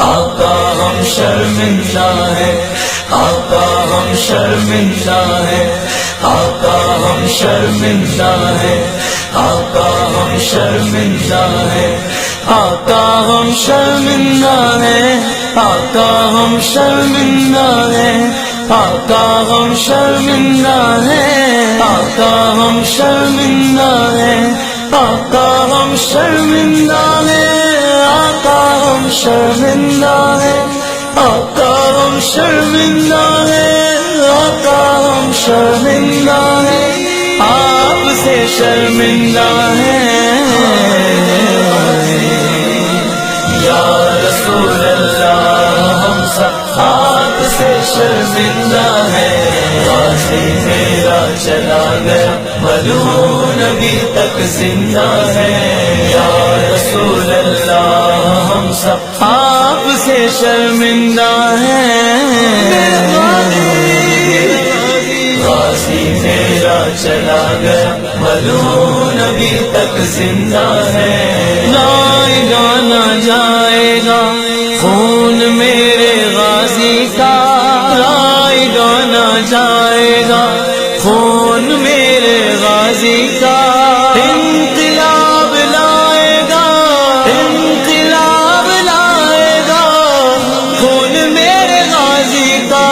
آقا ہم شرمندہ ہیں، آقا ہم شرمندہ ہیں، آقا ہم شرمندہ ہیں، آقا ہم شرمندہ ہیں، آقا ہم شرمندہ ہیں، آقا ہم شرمندہ ہیں، آقا ہم شرمندہ ہیں، آقا ہم شرمندہ ہیں، آقا ہم شرمندہ ہیں، آقا ہم شرمندہ ہیں، آقا ہم شرمندہ ہیں، آقا ہم شرمندہ ہیں، آپ سے شرمندہ ہیں یا رسول اللہ، ہم سب آپ سے شرمندہ ہیں، غازی میرا چلا گیا ملعون ابھی تک زندہ ہے، یا رسول اللہ ہم سب آپ سے شرمندہ ہیں، غازی میرا چلا گیا ملعون ابھی تک زندہ ہے، لائے گا نہ جائے گا خون میرے غازی کا، لائے گا نہ جائے گا خون میرے غازی کا، انقلاب لائے گا، انقلاب لائے گا خون میرے غازی کا،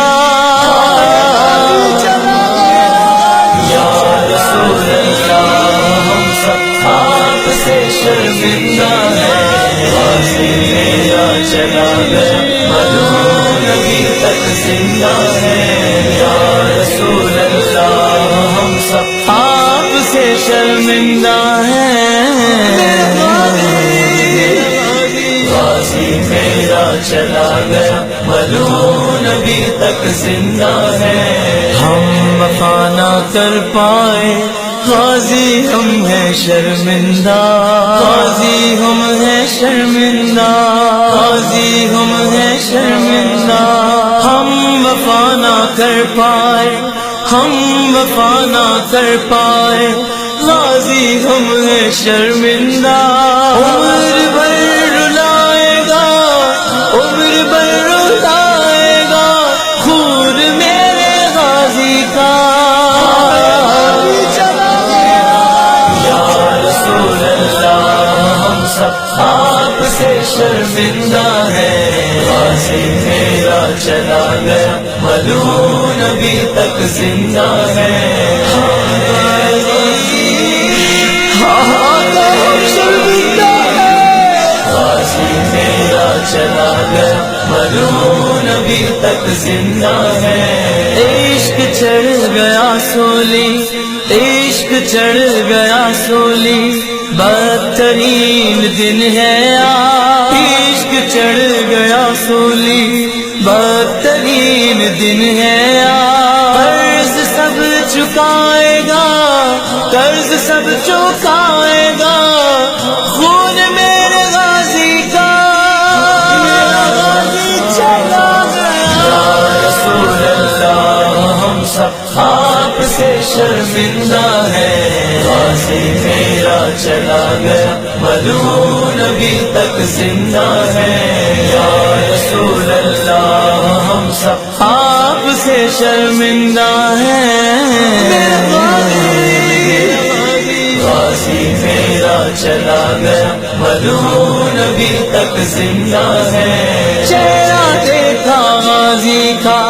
یا رسول اللہ ہم سب آپ سے شرمندہ ہیں، غازی میرا چلا گیا ملعون ابھی تک زندہ ہے، یا رسول اللہ ہم سب آپ سے شرمندہ ہیں، غازی میرا چلا گیا ملعون ابھی تک زندہ ہے، ہم وفا نہ کر پائے غازی ہم ہیں شرمندہ، غازی ہم ہیں شرمندہ، غازی ہم ہیں شرمندہ، ہم وفا نہ کر پائے، ہم وفا نہ کر پائے غازی ہم ہیں شرمندہ، عمر بھر رلائے گا، عمر بھر رلائے گا خون میرے غازی کا، یا رسول اللہ ہم سب آپ سے شرمندہ ہیں، غازی میرا چلا گیا ملعون ابھی تک زندہ ہے، غازی میرا چلا گیا ملعون ابھی تک زندہ ہے، عشق چڑھ گیا سولی، عشق چڑھ گیا سولی بدترین دن ہے آج، عشق چڑھ گیا سولی بدترین دن ہے آج، قرض سب چکائے گا، قرض سب چکائے گا خون میرے غازی کا، یا رسول اللہ ہم سب آپ سے شرمندہ ہیں، غازی میرا چلا گیا ملعون ابھی تک زندہ ہے، یا رسول اللہ ہم سب آپ سے شرمندہ ہیں، غازی میرا چلا گیا ملعون ابھی تک زندہ ہے، چہرہ دیکھا غازی کا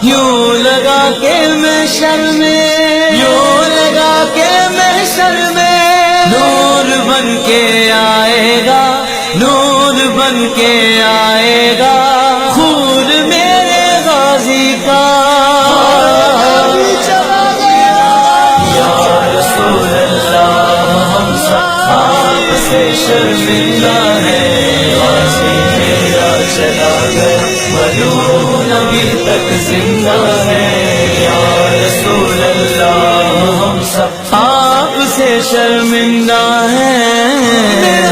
یوں لگا کہ محشر میں، یوں لگا کہ محشر میں نور بن کے آئے گا، نور بن کے آئے گا خون میرے غازی کا، یا رسول اللہ ہم سب آپ سے شرمندہ ہیں، غازی میرا چلا گیا ملعون ابھی تک زندہ ہے، یا رسول اللہ ہم سب آپ سے شرمندہ ہیں،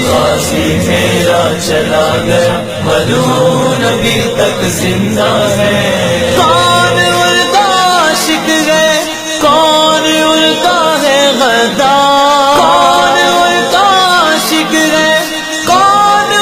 غازی میرا چلا گیا ملعون ابھی تک زندہ ہے، کون اڑتا عاشق گئے، کون اڑتا ہے غدار، کون اڑتا عاشق گئے، کون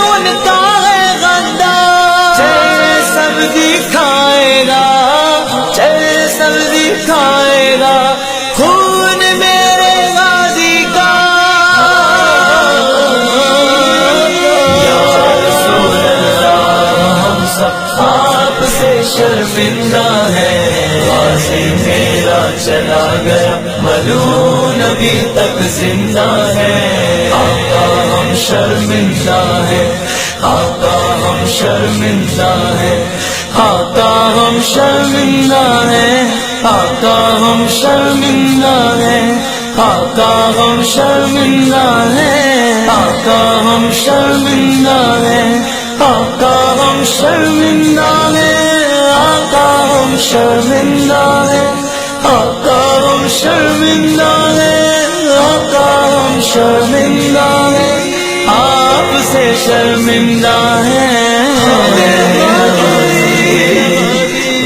شرمندہ ہے، غازی میرا چلا گیا ملعون ابھی تک زندہ ہے، آقا ہم شرمندہ ہے، آقا ہم شرمندہ ہے، آقا ہم شرمندہ ہے، آقا ہم شرمندہ ہے، آقا ہم شرمندہ ہے، آقا ہم شرمندہ ہے، آقا ہم شرمندہ ہے، آقا ہم شرمندہ ہے، آقا ہم شرمندہ ہے، آقا ہم شرمندہ ہے، آپ سے شرمندہ ہے،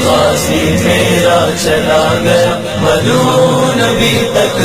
غازی میرا چلا گیا ملعون ابھی تک